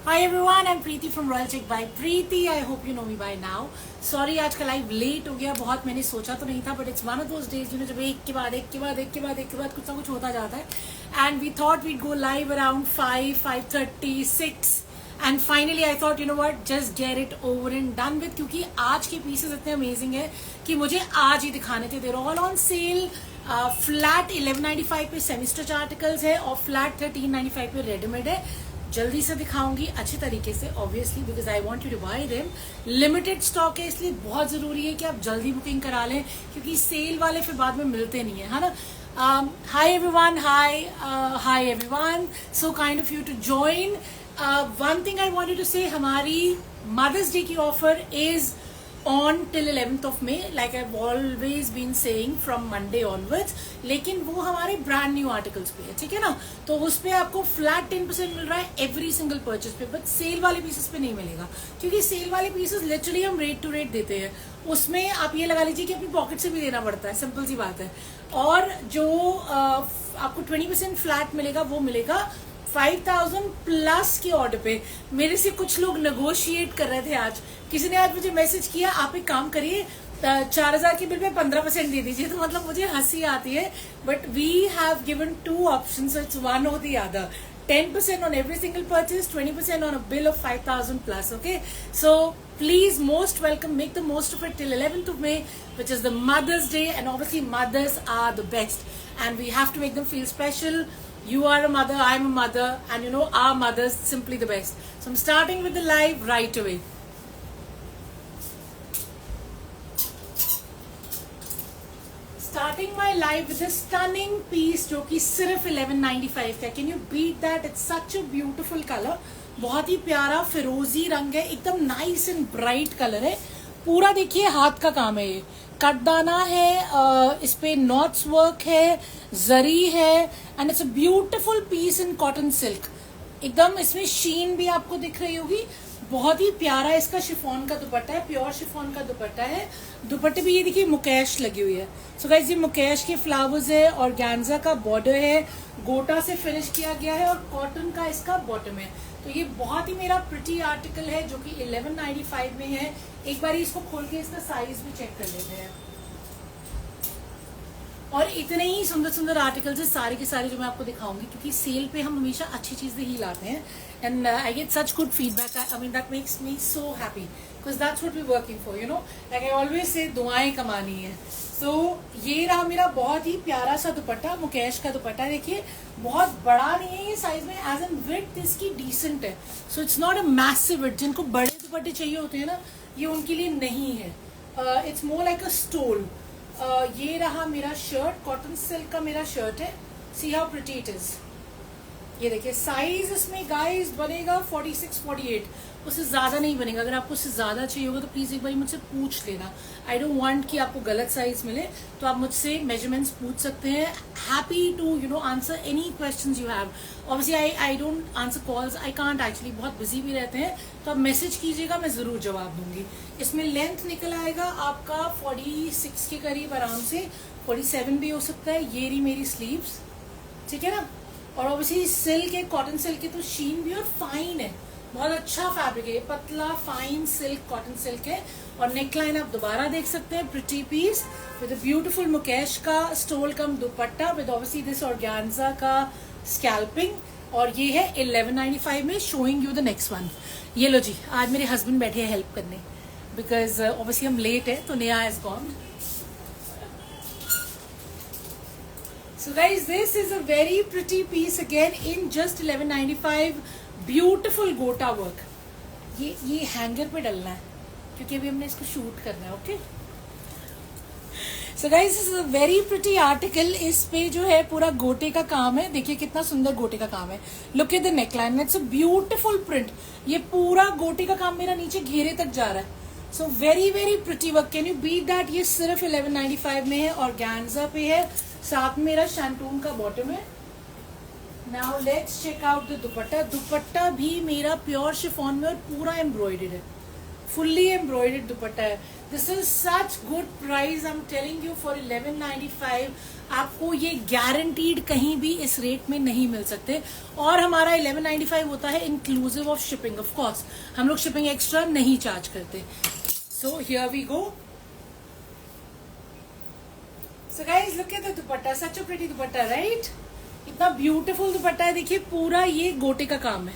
Hi everyone, I'm Preeti from Royal Chick by Preeti. I hope you know me by now. Sorry आज का live late हो गया बहुत. मैंने सोचा तो नहीं था, but it's one of those days जब एक के बाद कुछ ना कुछ होता जाता है. And we thought we'd go live around 5:30, 6. And finally I thought, you know what, just get it over and done with, क्योंकि आज के pieces इतने amazing है कि मुझे आज ही दिखाने थे. They're all on sale. Flat 1195 पे सेमी स्टिच आर्टिकल्स है और फ्लैट 1395 पे रेडीमेड है. जल्दी से दिखाऊंगी अच्छे तरीके से, obviously because I want you to buy them. Limited stock है, इसलिए बहुत जरूरी है कि आप जल्दी बुकिंग करा लें, क्योंकि सेल वाले फिर बाद में मिलते नहीं है ना. Hi everyone, hi everyone, so kind of you to join. One thing I wanted to say, हमारी मदर्स डे की offer is on till 11th of May, like I've always been saying from Monday onwards. लेकिन वो हमारे brand new articles पे है, ठीक है ना. तो उस पे आपको फ्लैट 10% मिल रहा है एवरी सिंगल परचेज पे, बट सेल वाले पीसेस पे नहीं मिलेगा, क्योंकि सेल वाले पीसेस लिटरली हम रेट टू रेट देते हैं. उसमें आप ये लगा लीजिए कि अपनी पॉकेट से भी देना पड़ता है, सिंपल सी बात है. और जो आपको 20% फ्लैट मिलेगा वो मिलेगा 5000 प्लस के ऑर्डर पे. मेरे से कुछ लोग नेगोशिएट कर रहे थे आज. किसी ने आज मुझे मैसेज किया, आप एक काम करिए 4000 के बिल पे 15% दे दीजिए. तो मतलब मुझे हंसी आती है, but we have given 2 options, it's one or the other. 10% on every single purchase, 20% on a bill of 5000 plus. Okay, so please, most welcome, make the most of it till 11th of May, which is the Mother's Day, and obviously mothers are the best and we have to make them feel special. You are a mother, I'm a mother, and you know our mothers simply the best. So I'm starting with the live right away. Starting my live with a stunning piece जो कि सिर्फ 1195 का. Can you beat that? It's such a beautiful color. बहुत ही प्यारा फिरोजी रंग है, एकदम नाइस एंड ब्राइट कलर है. पूरा देखिए हाथ का काम है, ये कटदाना है, इस पे नॉट्स वर्क है, जरी है, and it's a beautiful piece in cotton silk. एकदम इसमें शीन भी आपको दिख रही होगी. बहुत ही प्यारा इसका शिफॉन का दुपट्टा है, प्योर शिफॉन का दुपट्टा है. दुपट्टे भी ये देखिए मुकेश लगी हुई है. सो गाइस, ये मुकेश के फ्लावर्स है और गैंजा का बॉर्डर है, गोटा से फिनिश किया गया है और कॉटन का इसका बॉटम है. तो ये बहुत ही मेरा प्रिटी आर्टिकल है जो कि 1195 में है. एक बार इसको खोल के इसका साइज भी चेक कर लेते हैं. और इतने ही सुंदर सुंदर आर्टिकल्स है सारे के सारे जो मैं आपको दिखाऊंगी, क्योंकि सेल पे हम हमेशा अच्छी चीजें ही लाते हैं. And I get such good feedback. I mean that makes me so happy, because that's what we working for, you know. Like I always say दुआएं कमानी है. सो ये रहा मेरा बहुत ही प्यारा सा दुपट्टा, मुकेश का दुपट्टा. देखिए बहुत बड़ा नहीं है ये साइज में, एज एन विड्थ इसकी डिसेंट है. So it's not a massive width. जिनको बड़े दुपट्टे चाहिए होते हैं ना, ये उनके लिए नहीं है. It's more like a stole. ये रहा मेरा शर्ट, कॉटन सिल्क का मेरा शर्ट है. सी हाउ प्रिटी इट इज. ये देखिए साइज इसमें गाइस बनेगा 46, 48, उससे ज्यादा नहीं बनेगा. अगर आपको उससे ज्यादा चाहिए होगा तो प्लीज एक बार मुझसे पूछ लेना. आई डोंट वांट कि आपको गलत साइज मिले, तो आप मुझसे मेजरमेंट्स पूछ सकते हैं. Happy to you know answer any questions you have. Obviously I don't answer calls, I can't actually, बहुत बिजी भी रहते हैं. तो आप मैसेज कीजिएगा, मैं जरूर जवाब दूंगी. इसमें लेंथ निकल आएगा आपका 46 के करीब, आराम से 47 भी हो सकता है. ये रही मेरी स्लीव्स, ठीक है ना. और ऑब्वियसली सिल्क है, कॉटन सिल्क है, तो शीन भी और फाइन है, बहुत अच्छा फैब्रिक है. पतला फाइन सिल्क कॉटन सिल्क है. और नेकलाइन आप दोबारा देख सकते हैं, pretty piece with beautiful mukaish का stole cum dupatta with obviously this organza का स्कैल्पिंग. और ये है 1195 में. Showing you the next one. ये लो जी, आज मेरे हस्बैंड बैठे हैं हेल्प करने, बिकॉज ऑब्वियसली हम लेट है, तो Neha has gone. So guys, this is a very pretty piece again in just 1195. Beautiful gota work. ये हैंगर पे डलना है, क्योंकि अभी हमने इसको शूट करना है. Okay, so guys, this is a very pretty article. इस पे जो है पूरा गोटे का काम है. देखिए कितना सुंदर गोटे का काम है. Look at the neckline, it's a beautiful print. ये पूरा गोटे का काम मेरा नीचे घेरे तक जा रहा है. So very very pretty work. Can you beat that? ये सिर्फ 1195 में है और गैंजा पे है. साथ में मेरा शैंटून का बॉटम है. Now let's check out the dupatta. Dupatta भी मेरा प्योर शिफॉन में और पूरा एम्ब्रॉयडर्ड है. फुल्ली एम्ब्रॉयडर्ड दुपट्टा है. This is such good price, I am telling you, for 1195. आपको ये गारंटीड कहीं भी इस रेट में नहीं मिल सकते. और हमारा 1195 होता है inclusive of shipping. Of course हम लोग शिपिंग एक्स्ट्रा नहीं चार्ज करते. So here we go. So guys, look at the dupatta, such a pretty dupatta, right? इतना ब्यूटीफुल दुपट्टा है. देखिए पूरा ये गोटे का काम है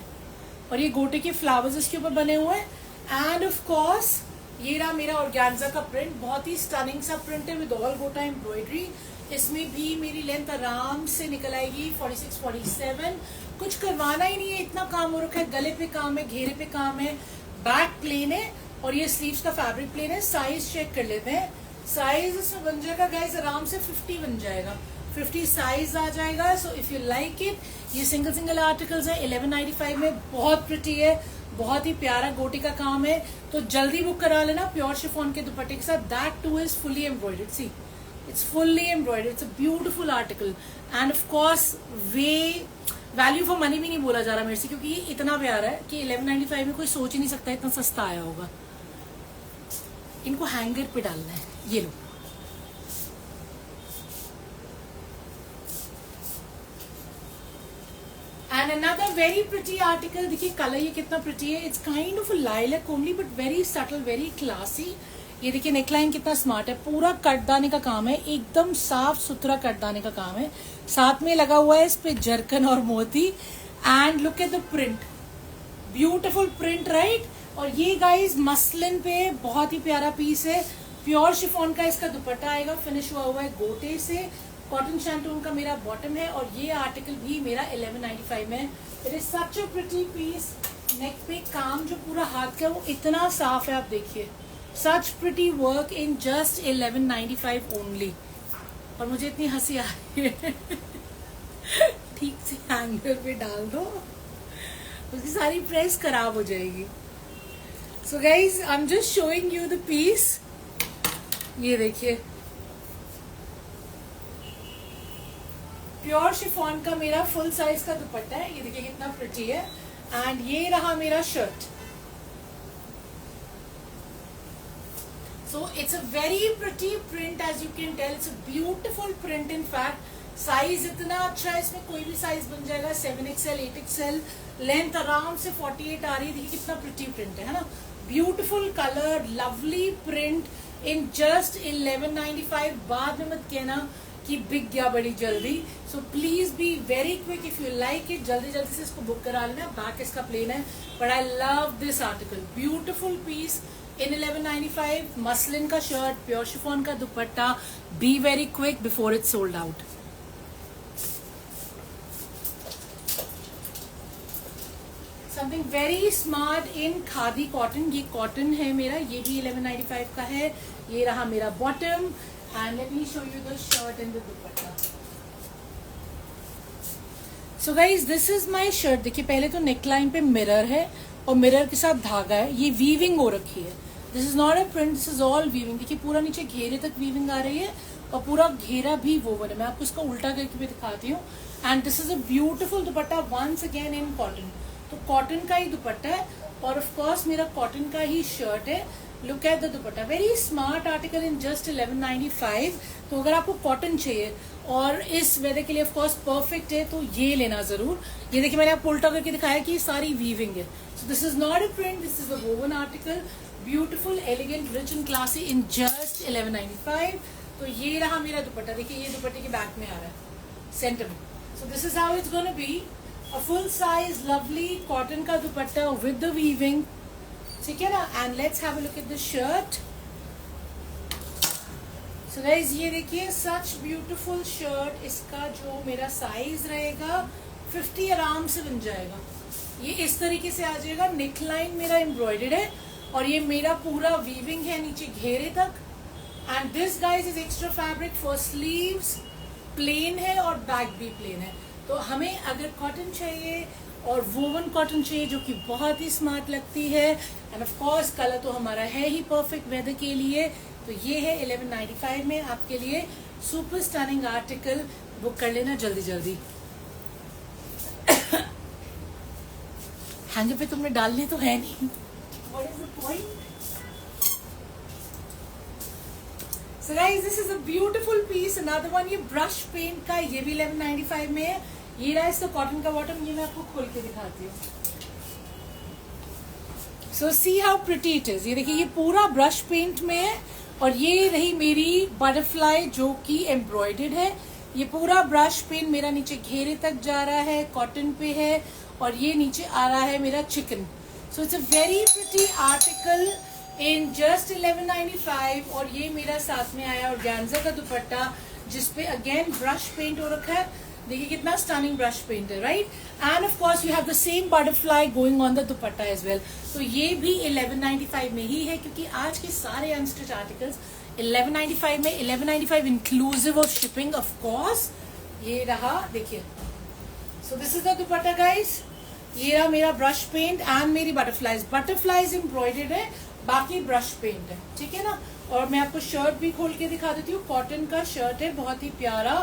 और ये गोटे के फ्लावर्स इसके ऊपर बने हुए हैं. एंड ऑफ कोर्स ये रहा मेरा ऑर्गेन्जा का प्रिंट. बहुत ही स्टनिंग सा प्रिंट है विद ऑल गोटा एम्ब्रॉयडरी. इसमें भी मेरी लेंथ आराम से निकल आएगी 46, 47. कुछ करवाना ही नहीं है, इतना काम हो रखा है. गले पे काम है, घेरे पे काम है, बैक प्लेन है और ये स्लीव्स का फैब्रिक प्लेन है. साइज चेक कर लेते हैं. साइज इसमें बन जाएगा गाइस आराम से 50 बन जाएगा. 50 साइज आ जाएगा. So if you like it, ये सिंगल आर्टिकल्स है 1195 में. बहुत प्रिटी है, बहुत ही प्यारा गोटी का काम है. तो जल्दी बुक करा लेना प्योर शिफॉन के दुपट्टे के साथ. That too is fully embroidered. See, it's fully embroidered. It's a beautiful article. And of course value for money भी नहीं बोला जा रहा मेरे से, क्योंकि ये इतना प्यारा है कि 1195 में कोई सोच ही नहीं सकता इतना सस्ता आया होगा. इनको हैंगर पे डालना है. ये लो. And another very pretty article. देखिए कलर ये कितना प्रिटी है. इट्स काइंड ऑफ लाइलैक कोमली but very subtle, very classy. ये देखिए नेकलाइन कितना स्मार्ट है. पूरा कटदाने का काम है, एकदम साफ सुथरा कटदाने का काम है. साथ में लगा हुआ है इस पे जरकन और मोती. And look at the print, beautiful print, right? और ये गाइज मसलिन पे बहुत ही प्यारा पीस है. प्योर शिफॉन का इसका दुपट्टा आएगा, फिनिश हुआ है गोटे से. कॉटन शैंटून का मेरा बॉटम है और ये आर्टिकल भी मेरा 1195 में. It is such a pretty piece. Neck पे काम जो पूरा हाथ का वो इतना साफ है, आप देखिए. Such pretty work in just 1195 only. और मुझे इतनी हंसी आ रही है. ठीक से हैंगर पे डाल दो, उसकी सारी प्रेस खराब हो जाएगी. So guys I am just showing you the piece. ये देखिए प्योर शिफॉन का मेरा फुल साइज का दुपट्टा है. ये देखिए कितना प्रिटी है. एंड ये रहा मेरा shirt. So it's a very pretty print, as you can tell. It's a beautiful print. In fact size इतना अच्छा है, इसमें कोई भी साइज बन जाएगा. 7XL, 8XL. लेंथ आराम से 48 आ रही है. देखिए कितना प्रिटी प्रिंट है ना. Beautiful colour, lovely print in just 1195. बाद में मत कहना कि बिक गया बड़ी जल्दी. So please be very quick. If you like it, जल्दी जल्दी से इसको बुक करा लेना. बैक इसका प्लेन है but I love this article. Beautiful piece in 1195. Muslin का शर्ट, प्योर शिफॉन का dupatta. Be very quick before it sold out. Something very smart in khadi cotton. ये कॉटन है मेरा, ये भी 1195 का है. ये रहा मेरा bottom. And let me show you the shirt and the dupatta. So guys this is my shirt. देखिए पहले तो नेकलाइन पे मिरर है और मिरर के साथ धागा है. ये वीविंग हो रखी है. This is not a print, this is all weaving. देखिए पूरा नीचे घेरे तक वीविंग आ रही है और पूरा घेरा भी वोवन है. मैं आपको इसका उल्टा करके भी दिखाती हूँ. And this is a beautiful dupatta once again in cotton. तो कॉटन का ही दुपट्टा है और ऑफ कोर्स मेरा कॉटन का ही शर्ट है. Look at the dupatta. Very smart article in just 1195. तो अगर आपको कॉटन चाहिए और इस वेदर के लिए ऑफ कोर्स परफेक्ट है तो ये लेना जरूर. ये देखिए मैंने आपको उल्टा करके दिखाया कि ये सारी वीविंग है. So this is not a print, this is a woven article. Beautiful, elegant, rich and classy in just 1195. तो ये रहा मेरा दुपट्टा. देखिए ये दुपट्टे के बैक में आ रहा है सेंटर में. सो this is how it's gonna be. A full size lovely cotton का दुपट्टा with the weaving. ठीक है ना. And let's have a look at the shirt. So guys ये देखिए सच ब्यूटीफुल शर्ट. इसका जो मेरा साइज रहेगा 50 आराम से बन जाएगा. ये इस तरीके से आ जाएगा. नेकलाइन मेरा एम्ब्रॉयडर्ड है और ये मेरा पूरा वीविंग है नीचे घेरे तक. And this guys is extra fabric for sleeves. Plain है और बैक भी प्लेन है. तो हमें अगर कॉटन चाहिए और वोवन कॉटन चाहिए जो कि बहुत ही स्मार्ट लगती है एंड ऑफ कोर्स कलर तो हमारा है ही परफेक्ट वेदर के लिए, तो ये है 1195 में आपके लिए सुपर स्टनिंग आर्टिकल. बुक कर लेना जल्दी जल्दी. हैंगर पे तुमने डालने तो है नहीं. What is the point? So guys, this is a beautiful piece. Another one, ये ब्रश पेंट का, ये भी 1195 में है. ये रहा इसका कॉटन का बॉटम. ये मैं आपको खोल के दिखाती हूँ. So see how pretty it is. ये देखिए, ये पूरा ब्रश पेंट में है. और ये रही मेरी बटरफ्लाई जो कि एम्ब्रॉयडर्ड है. ये पूरा ब्रश पेंट मेरा नीचे घेरे तक जा रहा है, कॉटन पे है. और ये नीचे आ रहा है मेरा chicken. So it's a very pretty article in just 1195. और ये मेरा साथ में आया ऑर्गेन्जा का दुपट्टा जिसपे अगेन ब्रश पेंट हो रखा है. देखिए कितना स्टनिंग ब्रश पेंट है, right. And of course you have the same butterfly going on the dupatta as well. तो ये भी 1195 में ही है क्योंकि आज के सारे अनस्टिच आर्टिकल्स 1195 में. 1195 inclusive of shipping of course. ये रहा, देखिए. सो this is the dupatta guys. ये रहा मेरा ब्रश पेंट एंड मेरी बटरफ्लाइज. बटरफ्लाइज एम्ब्रॉयडर्ड है, बाकी ब्रश पेंट है, ठीक है ना. और मैं आपको शर्ट भी खोल के दिखा देती हूँ. कॉटन का शर्ट है, बहुत ही प्यारा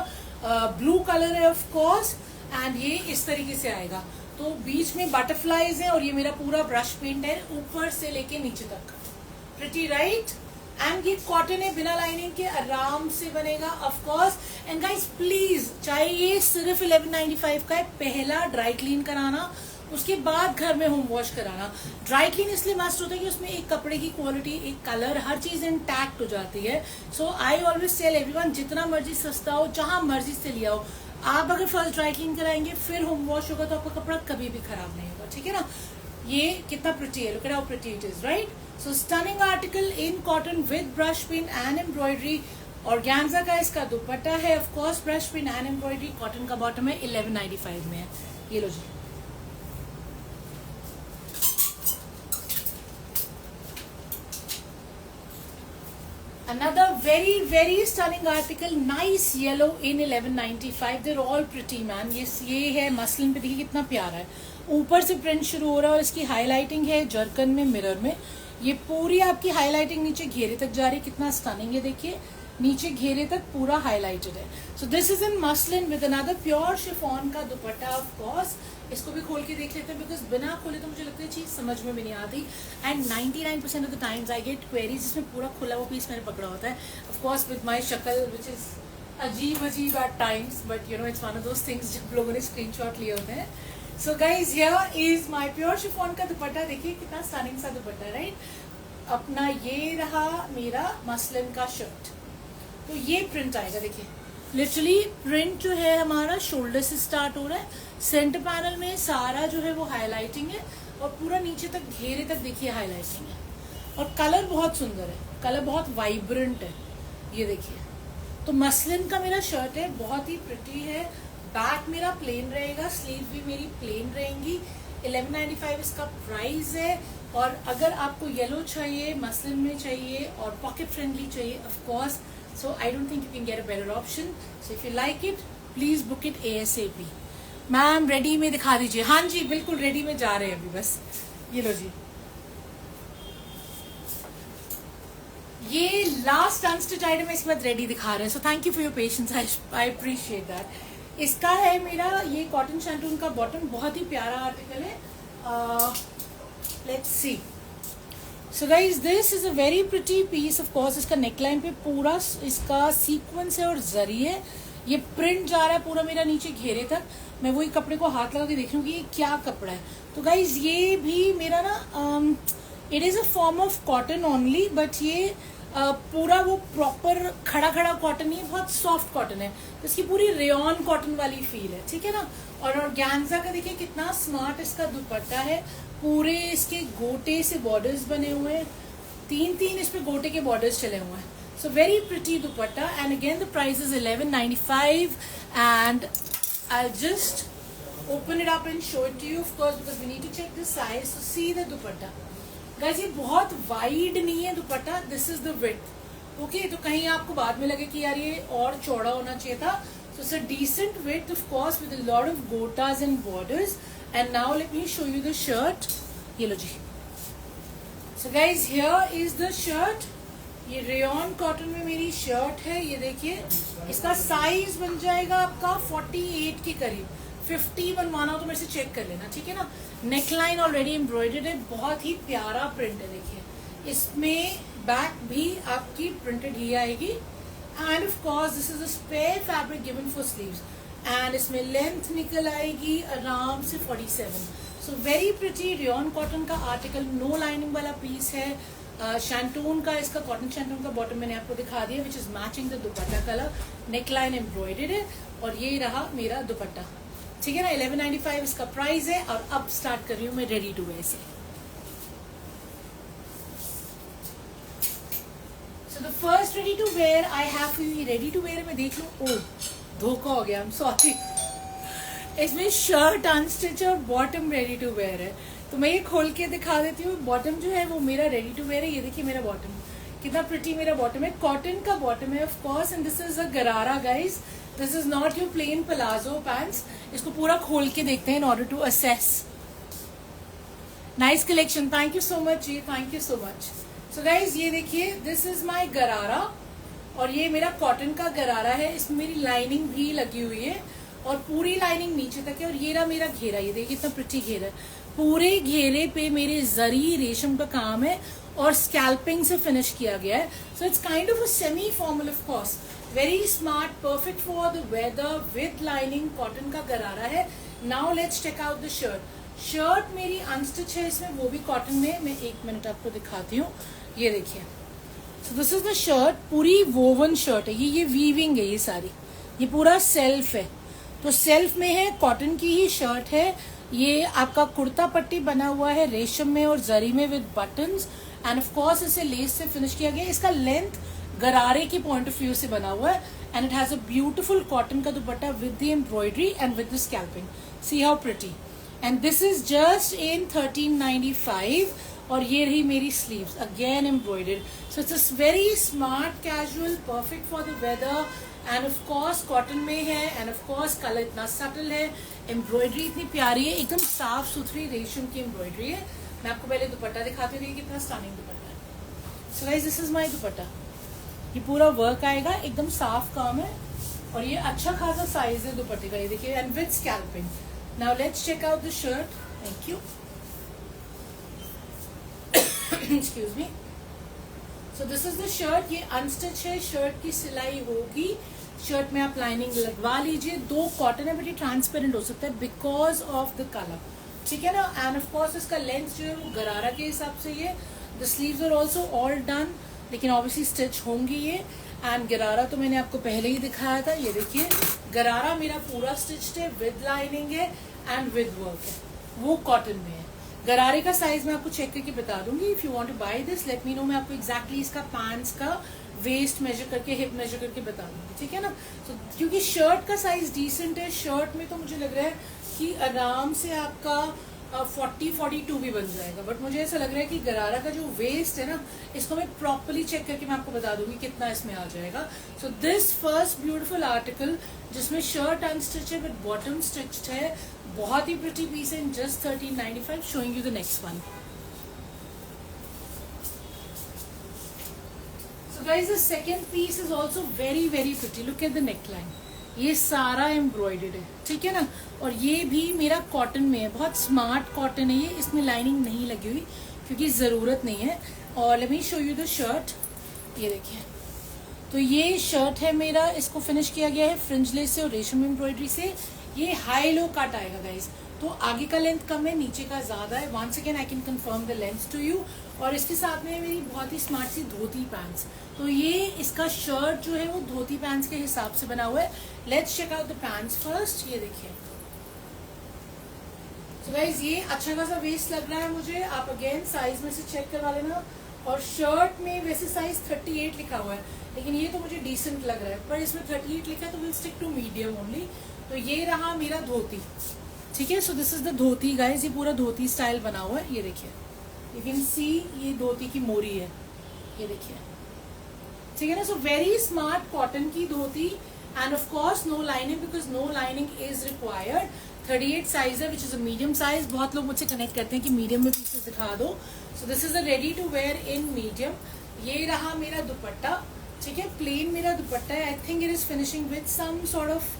ब्लू कलर है ऑफ कोर्स. एंड ये इस तरीके से आएगा. तो बीच में बटरफ्लाइज है और ये मेरा पूरा ब्रश पेंट है ऊपर से लेके नीचे तक. Pretty, right. एंड ये कॉटन है, बिना लाइनिंग के आराम से बनेगा of course. And guys please, चाहे ये सिर्फ 1195 का है, पहला ड्राई क्लीन कराना, उसके बाद घर में होम वॉश कराना. ड्राई क्लीन इसलिए मस्ट होता है कि उसमें एक कपड़े की क्वालिटी, एक कलर, हर चीज इंटैक्ट हो जाती है. सो आई ऑलवेज टेल एवरीवन, जितना मर्जी सस्ता हो, जहां मर्जी से लिया हो, आप अगर फर्स्ट ड्राई क्लीन कराएंगे फिर होम वॉश होगा तो आपका कपड़ा कभी भी खराब नहीं होगा, ठीक है ना. ये कितना प्रिटी है, look at how pretty it is, right. So stunning article in cotton with brush pin and embroidery. Organza का इसका दुपट्टा है, of course brush pin and embroidery. Cotton का बॉटम है, 1195 में है. ये लो जी. Another very very stunning article, nice yellow in 1195. They're all pretty man. ये है मसलिन पे, देखिए कितना प्यारा है. ऊपर से प्रिंट शुरू हो रहा है और इसकी हाईलाइटिंग है जरकन में, मिरर में. ये पूरी आपकी हाईलाइटिंग नीचे घेरे तक जा रही है. कितना स्टनिंग है, देखिए नीचे घेरे तक पूरा हाईलाइटेड है. So this is in muslin with another pure chiffon का दुपट्टा ऑफ कोर्स. इसको भी खोल के देख लेते हैं बिकॉज बिना खोले तो मुझे लगता है चीज समझ में भी नहीं आती. And 99% of the times I get queries जिसमें पूरा खुला हुआ पीस मैंने पकड़ा होता है. ऑफ कोर्स विद माय शक्ल विच इज अजीब अजीब at times, but you know it's one of those things जब लोगों ने स्क्रीनशॉट लिए होते हैं. So guys here is my pure chiffon का दुपट्टा. देखिए कितना स्टनिंग सा दुपट्टा, राइट. अपना ये रहा मेरा मसलिन का शर्ट. तो ये प्रिंट आएगा, देखिए लिटरली प्रिंट जो है हमारा शोल्डर से स्टार्ट हो रहा है. सेंटर पैनल में सारा जो है वो हाईलाइटिंग है और पूरा नीचे तक घेरे तक देखिए हाईलाइटिंग है. और कलर बहुत सुंदर है, कलर बहुत वाइब्रेंट है. ये देखिए, तो मसलिन का मेरा शर्ट है, बहुत ही प्रिटी है. बैक मेरा प्लेन रहेगा, स्लीव भी मेरी प्लेन रहेंगी. 1195 इसका प्राइस है. और अगर आपको येलो चाहिए, मसलिन में चाहिए और पॉकेट फ्रेंडली चाहिए, of course, so I don't think you can get a better option. So if you like it, please book it ASAP. Ma'am ready में दिखा दीजिए. हाँ जी बिल्कुल रेडी में जा रहे हैं अभी बस. ये लो जी, ये लास्ट अनस्टिच आइटम है, इसके बाद रेडी दिखा रहे हैं. सो thank you for your patience, I appreciate that. इसका है मेरा ये कॉटन शैंटून का बॉटम, बहुत ही प्यारा आर्टिकल है. Let's see. So guys this is a very pretty piece. Of course इसका नेकलाइन पे पूरा इसका सीक्वेंस है और जरी है. ये प्रिंट जा रहा है पूरा मेरा नीचे घेरे तक. मैं वही कपड़े को हाथ लगा के देख रही हूँ कि ये क्या कपड़ा है. तो गाइज ये भी मेरा ना it is a form of cotton only, but ये पूरा वो प्रॉपर खड़ा खड़ा कॉटन नहीं है, बहुत सॉफ्ट कॉटन है. तो इसकी पूरी रेयन कॉटन वाली फील है, ठीक है ना. और ऑर्गेन्जा का देखिए कितना स्मार्ट इसका दुपट्टा है. पूरे इसके गोटे से बॉर्डर्स बने हुए हैं, तीन तीन इस पे गोटे के बॉर्डर्स चले हुए हैं. सो very pretty dupatta. And again the price is 1195 and I just open it up and show it to you, of course, because we need to check the size. So see the dupatta guys, ये बहुत wide नहीं है दुपट्टा. This is the width. Okay, तो कहीं आपको बाद में लगे कि यार ये और चौड़ा होना चाहिए था. So it's a decent width, of course, with a lot of gotas and borders. And now let me show you the shirt. ये लो जी. So guys, here is the shirt. ये रेयन कॉटन में मेरी शर्ट है. ये देखिए, इसका size बन जाएगा आपका 48 के करीब. 50 बनवाना हो तो मेरे से चेक कर लेना, ठीक है ना. नेकलाइन ऑलरेडी एम्ब्रॉयडर्ड है, बहुत ही प्यारा प्रिंट है. देखिए इसमें बैक भी आपकी प्रिंटेड ही आएगी. And of course this is a spare fabric given for sleeves and इसमें लेंथ निकल आएगी आराम से 47. So very pretty rayon cotton का आर्टिकल, नो लाइनिंग वाला पीस है. शैंटून का, इसका कॉटन शैंटून का बॉटम मैंने आपको दिखा दिया which is matching the dupatta colour. Neckline embroidered है और ये रहा मेरा दुपट्टा. ठीक है ना. 1195 इसका प्राइस है. और अब स्टार्ट कर रही हूँ मैं रेडी टू वेयर से. So the first ready to wear I have you. Ready to wear में देख लो. ओ धोखा हो गया, आई एम सॉरी. इसमें शर्ट अनस्टिच और बॉटम रेडी टू वेयर है. तो मैं ये खोल के दिखा देती हूँ. बॉटम जो है वो मेरा रेडी टू वेयर है. ये देखिए मेरा बॉटम कितना प्रिटी मेरा बॉटम है. कॉटन का बॉटम है of course and this is a gharara guys. This is not your plain palazzo pants. इसको पूरा खोल के देखते हैं in order to assess. Nice collection, thank you so much जी, thank you so much. So guys ये देखिए दिस इज माई गरारा और ये मेरा कॉटन का गरारा है. इसमें मेरी लाइनिंग भी लगी हुई है और पूरी लाइनिंग नीचे तक है. और ये रहा मेरा घेरा. ये देखिए कितना प्रिटी घेरा है. पूरे घेरे पे मेरे जरी रेशम का काम है और स्कैल्पिंग से फिनिश किया गया है. So it's kind of a semi formal of course. Very smart, perfect for the weather with lining. Cotton का गरारा है. Now let's check out the shirt. Shirt मेरी अनस्टिच है इसमें, वो भी कॉटन में. मैं 1 मिनट आपको दिखाती हूँ. ये देखिए. सो दिस इज द शर्ट. पूरी वोवन शर्ट है. ये वीविंग है. ये सारी ये पूरा सेल्फ है. तो सेल्फ में है, कॉटन की ही शर्ट है. ये आपका कुर्ता पट्टी बना हुआ है रेशम में और जरी में with buttons and of course इसे लेस से फिनिश किया गया. इसका लेंथ गरारे की पॉइंट ऑफ व्यू से बना हुआ है and it has a beautiful cotton का dupatta with the embroidery and with the scalloping. See how pretty. And this is just in 1395. और ये रही मेरी sleeves, again embroidered. So it's very smart casual, perfect for the weather and of course cotton में है and of course colour इतना subtle है. Embroidery इतनी प्यारी है, एकदम साफ सुथरी रेशम की एम्ब्रॉयडरी है. मैं आपको पहले दुपट्टा दिखाती हूँ. कितना स्टनिंग दुपट्टा है. सो गाइस दिस इज माय दुपट्टा. ये पूरा वर्क आएगा, एकदम साफ काम है और ये अच्छा खासा साइज है दुपट्टे का. ये देखिए and with scalloping. Now let's check out the shirt. Thank you. Excuse me. So this is the shirt. ये अनस्टिच है, शर्ट की सिलाई होगी. शर्ट में आप लाइनिंग लगवा लीजिए. 2 कॉटन है बट ये ट्रांसपेरेंट हो सकता है बिकॉज ऑफ द कलर. ठीक है ना. एंड ऑफ कोर्स इसका लेंथ जो है वो गरारा के हिसाब से ये. The sleeves are also all done, लेकिन ऑब्वियसली स्टिच होंगी ये. एंड गरारा तो मैंने आपको पहले ही दिखाया था. ये देखिए गरारा मेरा पूरा स्टिच्ड है, विद लाइनिंग है एंड विद वर्क है. वो कॉटन में है. गरारे का साइज मैं आपको चेक करके बता दूंगी. If you want to buy this let me know. मैं आपको एग्जैक्टली इसका पैंट्स का वेस्ट मेजर करके, हिप मेजर करके बता दूंगी. ठीक है ना. तो क्योंकि शर्ट का साइज डिसेंट है. शर्ट में तो मुझे लग रहा है कि आराम से आपका 40-42 भी बन जाएगा. बट मुझे ऐसा लग रहा है कि गरारा का जो वेस्ट है ना, इसको मैं प्रॉपर्ली चेक करके मैं आपको बता दूंगी कितना इसमें आ जाएगा. So this first beautiful article जिसमें शर्ट अनस्टिच है विद बॉटम स्टिच्ड है, बहुत ही प्रिटी पीस है. Just 1395. Showing you the next one. So guys the second piece is also very very pretty. Look at the neckline. ये सारा embroidered है. ठीक है ना. और ये भी मेरा कॉटन में है. बहुत स्मार्ट कॉटन है ये. इसमें लाइनिंग नहीं लगी हुई क्योंकि जरूरत नहीं है. और let me show you the shirt. ये देखिए. तो ये शर्ट है मेरा. इसको फिनिश किया गया है फ्रिंजलेस से और रेशम एम्ब्रॉयडरी से. ये हाई लो कट आएगा गाइज. तो आगे का लेंथ कम है, नीचे का ज्यादा है. Once again I can confirm the length to you. और इसके साथ में मेरी बहुत ही स्मार्ट सी धोती पैंट्स. तो ये इसका शर्ट जो है वो धोती पैंट्स के हिसाब से बना हुआ है. Let's check out the pants first. ये देखिए. सो गाइज ये अच्छा खासा वेस्ट लग रहा है मुझे. आप अगेन साइज में से चेक करवा लेना. और शर्ट में वैसे साइज 38 लिखा हुआ है, लेकिन ये तो मुझे डिसेंट लग रहा है. पर इसमें 38 लिखा है तो will stick to medium only. तो ये रहा मेरा धोती. ठीक है. So this is the dhoti guys. ये पूरा धोती स्टाइल बना हुआ है. ये देखिए. यू कैन सी ये धोती की मोरी है. ये देखिए. ठीक है ना. सो वेरी स्मार्ट कॉटन की dhoti and of course no lining because no lining is required. 38 size है which is a medium size. बहुत लोग मुझसे कनेक्ट करते हैं कि मीडियम में पीसेस दिखा दो. So this is a ready to wear in medium. ये रहा मेरा दुपट्टा. ठीक है. प्लेन मेरा दुपट्टा है. I think it is finishing with some sort of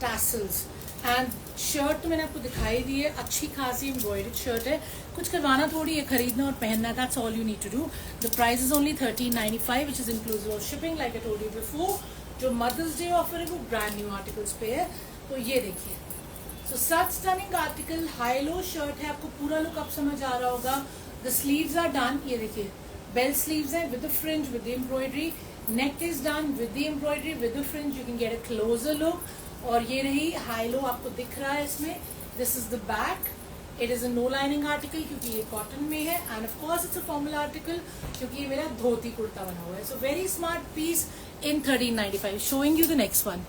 tassels. And shirt तो मैंने आपको दिखाई दी है, अच्छी खासी एम्ब्रॉयडर्ड शर्ट है, कुछ करवाना थोड़ी है, खरीदना और पहनना, that's all you need to do. The price is only 1395 which is inclusive of shipping like I told you before. जो मदर्स डे ऑफर है वो ब्रांड न्यू आर्टिकल्स पे है, तो ये देखिए। So such stunning article, high low shirt है, आपको पूरा लुक अब समझ आ रहा होगा। द स्लीव्स आर डन, ये देखिए बेल स्लीव्स है with the fringe with the embroidery, neck is done with the embroidery with the fringe, you can get a closure look. और ये रही हाई लो, आपको दिख रहा है इसमें, this is the back, it is a no lining article क्योंकि ये कॉटन में है, and of course it's a formal article क्योंकि ये मेरा धोती कुर्ता बना हुआ है। So very smart piece in 1395। Showing you the next one.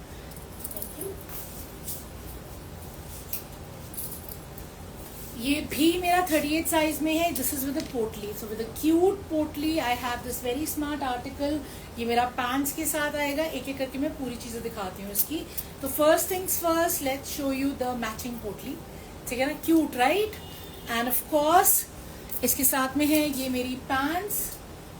ये भी मेरा 38 साइज में है, दिस इज विद अ पोटली, सो विद अ क्यूट पोटली I have this very smart article. ये मेरा पैंट्स के साथ आएगा, एक एक करके मैं पूरी चीजें दिखाती हूँ इसकी। तो first things first, let's show you the matching पोटली, ठीक है ना, cute right. And of course इसके साथ में है ये मेरी पैंट्स।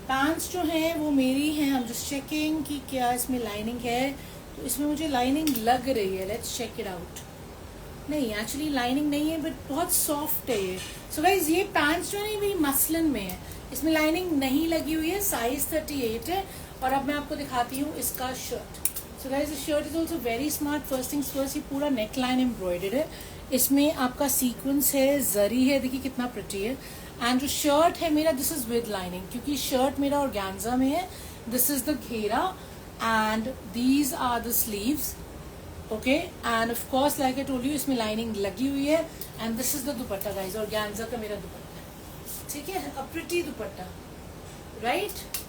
पैंट्स जो है वो मेरी हैं, हम जस्ट चेकिंग कि क्या इसमें लाइनिंग है, तो इसमें मुझे लाइनिंग लग रही है, लेट्स चेक इट आउट। नहीं, एक्चुअली लाइनिंग नहीं है, बट बहुत सॉफ्ट है ये। सो गाइज ये पैंट्स जो है मेरी मसलिन में है, इसमें लाइनिंग नहीं लगी हुई है, साइज 38 है। और अब मैं आपको दिखाती हूँ इसका shirt. So guys the shirt is also very smart. First things first, ये पूरा नेक लाइन एम्ब्रॉयडर्ड है, इसमें आपका सीक्वेंस है, जरी है, देखिए कितना प्रिटी है। एंड जो शर्ट है मेरा, दिस इज विद लाइनिंग क्योंकि शर्ट मेरा ऑर्गेन्जा में है। दिस इज द घेरा and these are the sleeves, okay. And of course like I told you इसमें लाइनिंग लगी हुई है। And this is the dupatta guys, organza का मेरा दुपट्टा, ठीक है, a pretty dupatta right.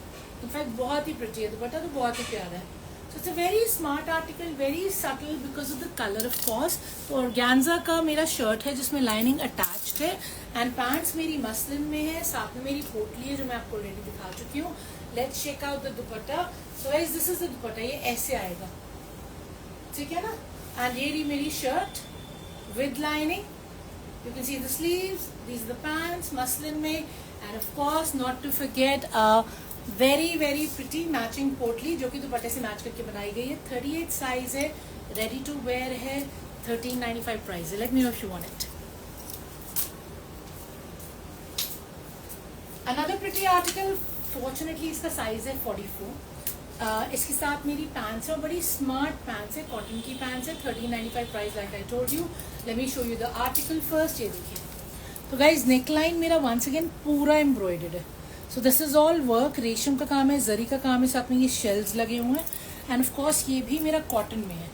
In fact बहुत ही प्रिटी है दुपट्टा, तो बहुत ही प्यारा है। So it's a very smart article, very subtle because of the colour of course. तो ऑर्गेन्जा का मेरा शर्ट है जिसमें लाइनिंग अटैच्ड है, एंड पैंट्स मेरी मसलिन में है, साथ में मेरी पोटली है जो मैं आपको ऑलरेडी दिखा चुकी हूँ। Let's check out the dupatta. So guys this is the dupatta, ये ऐसे आएगा, ठीक है ना। एंड ये रही मेरी shirt with lining, you can see the sleeves, these the pants muslin में। And of course not to forget very very pretty matching potli जो कि दुपट्टे से मैच करके बनाई गई है। 38 साइज है, रेडी टू वेयर है, 1395 प्राइस है। Late me know if you want it. Another pretty article, fortunately इसका साइज है 44। इसके साथ मेरी पैंट्स है, बड़ी स्मार्ट पैंट्स है, कॉटन की पैंट्स है, 1395 price like I told you. Let me show you the article first. ये देखिए, तो गाइज नेकलाइन मेरा वंस अगेन पूरा एम्ब्रॉयडर्ड है। So this is all work, रेशम का काम है, जरी का काम है, साथ में ये शेल्स लगे हुए हैं। एंड ऑफ कोर्स ये भी मेरा कॉटन में है,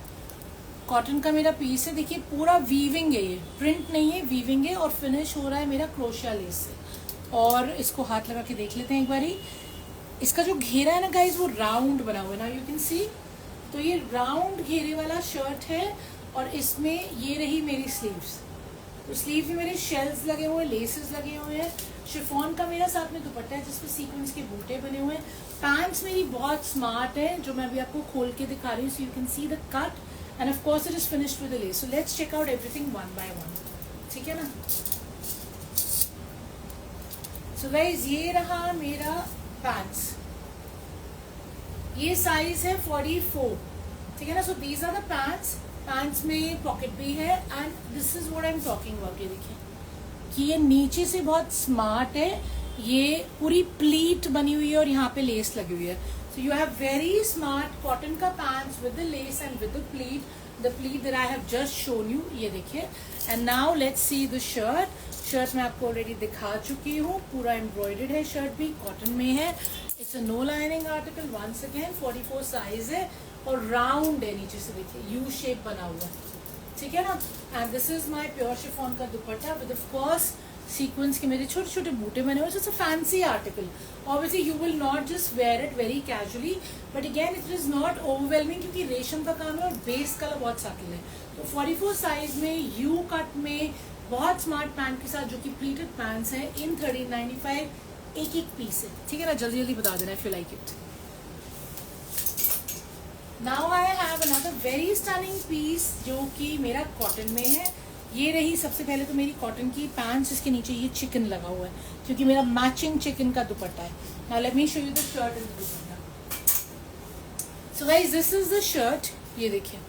कॉटन का मेरा पीस है, देखिए पूरा वीविंग है, ये प्रिंट नहीं है, वीविंग है। और फिनिश हो रहा है मेरा क्रोशिया लेस से। और इसको हाथ लगा के देख लेते हैं एक बारी। इसका जो घेरा है ना गाइज वो राउंड बना हुआ है ना, यू कैन सी। तो ये राउंड घेरे वाला शर्ट है, और इसमें ये रही मेरी स्लीव्स। तो स्लीव में मेरे शेल्स लगे हुए हैं, लेसेस लगे हुए हैं। शिफॉन का मेरा साथ में दुपट्टा है जिसपे सीक्वेंस के बूटे बने हुए हैं। पैंट्स मेरी बहुत स्मार्ट है जो मैं अभी आपको खोल के दिखा रही हूँ, so you can see the cut. And of course it is finished with the lace. So let's check out everything one by one, ठीक है ना। सो गाइस ये रहा मेरा पैंट्स, ये साइज है 44, ठीक है ना। So these are the pants, pants में पॉकेट भी है। And this is what I am talking about. ये देखिए कि ये नीचे से बहुत स्मार्ट है, ये पूरी प्लीट बनी हुई है और यहाँ पे लेस लगी हुई है। So you have very smart cotton का pants with the lace and with the pleat that I have just shown you, ये देखिए। And now let's see the shirt. Shirt मैं आपको ऑलरेडी दिखा चुकी हूँ, पूरा एम्ब्रॉयडर्ड है, शर्ट भी कॉटन में है। It's a no lining article, once again 44 size है, और राउंड है, नीचे से देखिए यू शेप बना हुआ है, ठीक है ना। And this is my pure chiffon का dupatta with of course sequins के मेरे छोटे छोटे बूटे बने हुए। It's a fancy article, obviously you will not just wear it very casually, but again it is not overwhelming क्योंकि रेशम का काम है और बेस कलर बहुत सटल है। तो 44 साइज में यू कट में बहुत स्मार्ट पैंट के साथ जो कि प्लीटेड पैंट्स हैं इन 1395, एक एक पीस है, ठीक है ना। जल्दी जल्दी बता देना if you like it. Now I have another very stunning piece जो कि मेरा कॉटन में है। ये रही सबसे पहले तो मेरी कॉटन की पैंट्स, इसके नीचे ये चिकन लगा हुआ है क्योंकि मेरा मैचिंग चिकन का दुपट्टा है। Now let me show you the shirt and the dupatta. So guys this is the shirt, ये देखिए।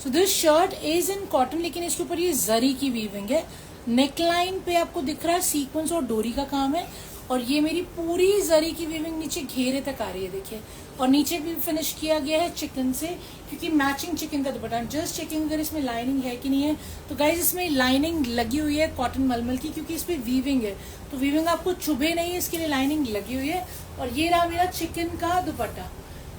So this shirt is in cotton, लेकिन इसके ऊपर ये जरी की वीविंग है। नेकलाइन पे आपको दिख रहा है सीक्वेंस और डोरी का काम है, और ये मेरी पूरी जरी की वीविंग नीचे घेरे तक आ रही है, देखिए। और नीचे भी फिनिश किया गया है चिकन से, क्योंकि मैचिंग चिकन का दुपट्टा। जस्ट चेकिंग अगर इसमें लाइनिंग है कि नहीं है, तो गाइज इसमें लाइनिंग लगी हुई है कॉटन मलमल की, क्योंकि इसमें वीविंग है, तो वीविंग आपको चुभे नहीं है, इसके लिए लाइनिंग लगी हुई है। और ये रहा मेरा चिकन का दुपट्टा।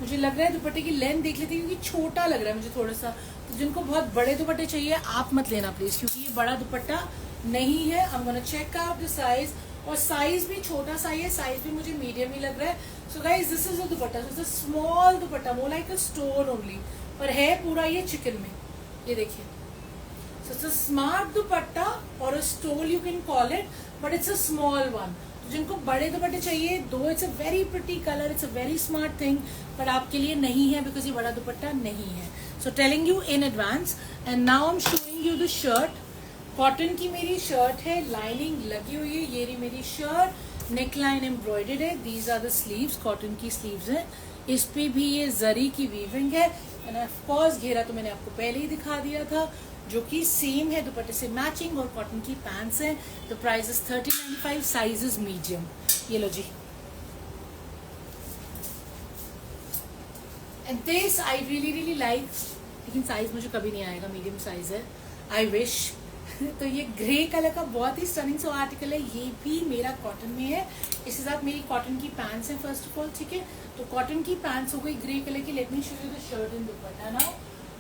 मुझे लग रहा है दुपट्टे की लेंथ देख लेते हैं, क्योंकि छोटा लग रहा है मुझे थोड़ा सा। तो जिनको बहुत बड़े दुपट्टे चाहिए आप मत लेना प्लीज, क्योंकि ये बड़ा दुपट्टा नहीं है। I am gonna check out the size, और साइज भी छोटा सा है, साइज भी मुझे मीडियम ही लग रहा है। सो guys this is a dupatta, this is small dupatta, more like a stone only, पर है पूरा ये चिकन में, ये देखिए। सो इट्स अ स्मार्ट दुपट्टा और a stole you can call it, but it's a small one. जिनको बड़े दुपट्टे चाहिए, though it's a very pretty colour, it's a very smart thing, पर आपके लिए नहीं है बिकॉज ये बड़ा दुपट्टा नहीं है। So telling you in advance. And now I am showing you the shirt. Cotton की मेरी शर्ट है, लाइनिंग लगी हुई है, ये रही मेरी शर्ट, नेक लाइन एम्ब्रॉयडर्ड है। These are the sleeves, cotton की स्लीव्स हैं, इस पे भी ये जरी की वीविंग है। एंड ऑफ कोर्स घेरा तो मैंने आपको पहले ही दिखा दिया था, जो कि सेम है, दुपट्टे से मैचिंग, और कॉटन की पैंट्स हैं। The price is 1395, size is medium. ये लो जी। And this I really like, लेकिन साइज मुझे कभी नहीं आएगा, मीडियम साइज है, आई विश। तो ये ग्रे कलर का बहुत ही स्टनिंग सो आर्टिकल है, ये भी मेरा कॉटन में है। इसके साथ मेरी कॉटन की पैंट्स हैं फर्स्ट ऑफ ऑल, ठीक है। तो कॉटन की पैंट्स हो गई ग्रे कलर की। Let me show you the shirt in dupatta now.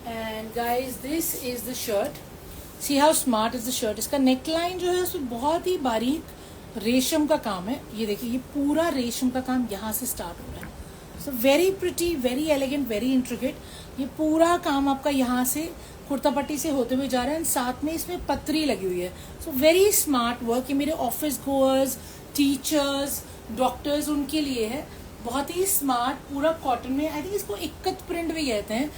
And guys this is the shirt, see how smart is the shirt. इसका नेक लाइन जो है उसमें बहुत ही बारीक रेशम का काम है, ये देखिए, ये पूरा रेशम का काम यहाँ से स्टार्ट हो रहा है। So very pretty, very elegant, very intricate. ये पूरा काम आपका यहाँ से कुर्ता पट्टी से होते हुए जा रहा है, साथ में इसमें पतरी लगी हुई है। So very smart work. ये मेरे ऑफिस गोअर्स, टीचर्स, डॉक्टर्स, उनके लिए है। बहुत ही स्मार्ट, पूरा कॉटन में। आई थिंक इसको इक्कत प्रिंट भी कहते हैं,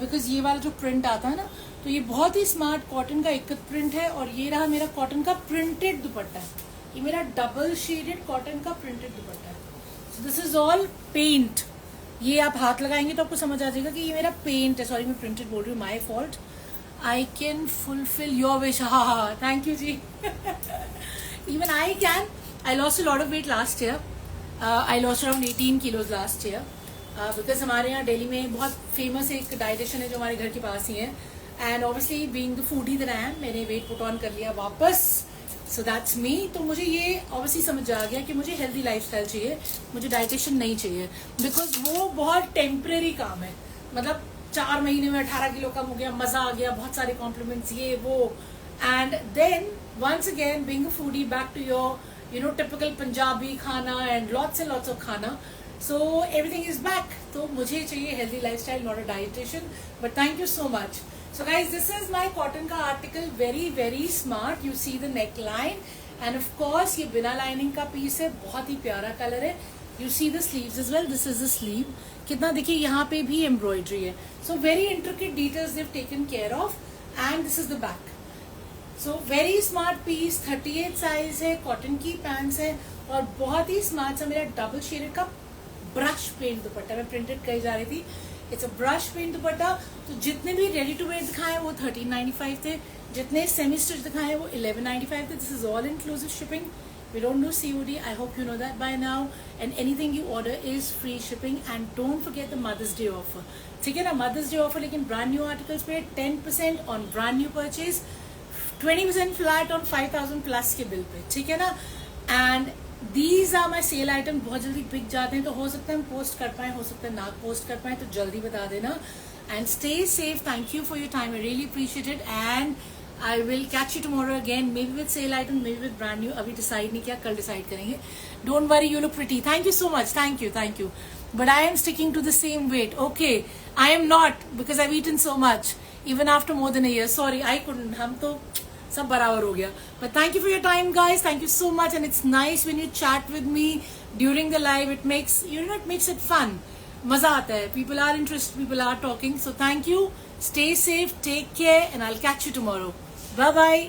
बिकॉज ये वाला जो प्रिंट आता है ना, तो ये बहुत ही स्मार्ट कॉटन का इक्कत प्रिंट है। और ये रहा मेरा कॉटन का प्रिंटेड दुपट्टा, ये मेरा डबल शेडेड कॉटन का प्रिंटेड दुपट्टा है। So this is all paint. ये आप हाथ लगाएंगे तो आपको समझ आ जाएगा कि ये मेरा पेंट है। सॉरी मैं प्रिंटेड बोल रही हूँ, my fault. I can fulfil your wish. हाँ, थैंक यू जी। Even I can. I lost a lot of weight last year. I lost around 18 kilos last year, because हमारे यहाँ दिल्ली में बहुत फेमस एक डाइटिशियन है जो हमारे घर के पास ही है। And obviously being the foodie that I am, मैंने वेट पुट ऑन कर लिया वापस। So that's me. तो मुझे ये ऑब्वियसली समझ आ गया कि मुझे हेल्दी लाइफस्टाइल चाहिए, मुझे डाइटिशियन नहीं चाहिए, बिकॉज वो बहुत टेम्परेरी काम है। मतलब 4 महीने में 18 किलो कम हो गया, मजा आ गया, बहुत सारे कॉम्प्लीमेंट्स, ये वो। And then once again being a foodie, back to your typical Punjabi khana and lots of khana. So everything is back. तो मुझे चाहिए healthy lifestyle, not a dietitian. But thank you so much. So guys, this is my cotton का article, very smart. You see the neckline, and of course ये बिना lining का piece है, बहुत ही प्यारा कलर है। You see the sleeves as well. This is the sleeve. कितना देखिए, यहाँ पे भी embroidery है। So very intricate details they've taken care of, and this is the back. So very smart piece, 38 size है, cotton की pants है, और बहुत ही smart सा मेरा double shaded का brush paint दुपट्टा। मैं printed कही जा रही थी, it's a brush paint dupatta. तो जितने भी रेडी टू वेयर दिखाए वो 1395 थे, जितने सेमी स्टिच दिखाए वो 1195 थे। This is all inclusive shipping. We don't do COD, I hope you know that by now. And anything you order is free shipping. And don't forget the Mother's day offer, ठीक है ना, Mother's day offer. लेकिन brand new articles पे 10% on brand new purchase, 20% flat on 5000 plus के bill पे, ठीक है ना। And these are my sale item. बहुत जल्दी बिक जाते हैं, तो हो सकता है हम पोस्ट कर पाए, हो सकता है ना पोस्ट कर पाए, तो जल्दी बता देना। And stay safe, thank you for your time, I really appreciate it. And I will catch you tomorrow again, maybe with sale item, maybe with brand new. अभी डिसाइड नहीं किया, कल डिसाइड करेंगे। Don't worry, you look pretty. Thank you so much, thank you. But I am sticking to the same weight, okay. I am not, because I eaten so much even after more than a year. Sorry, I couldn't. हम तो सब बराबर हो गया। But thank you for your time guys, thank you so much. And it's nice when you chat with me during the live. It makes it makes it fun, मजा आता है। People are interested, people are talking. So thank you, stay safe, take care, and I will catch you tomorrow. Bye bye.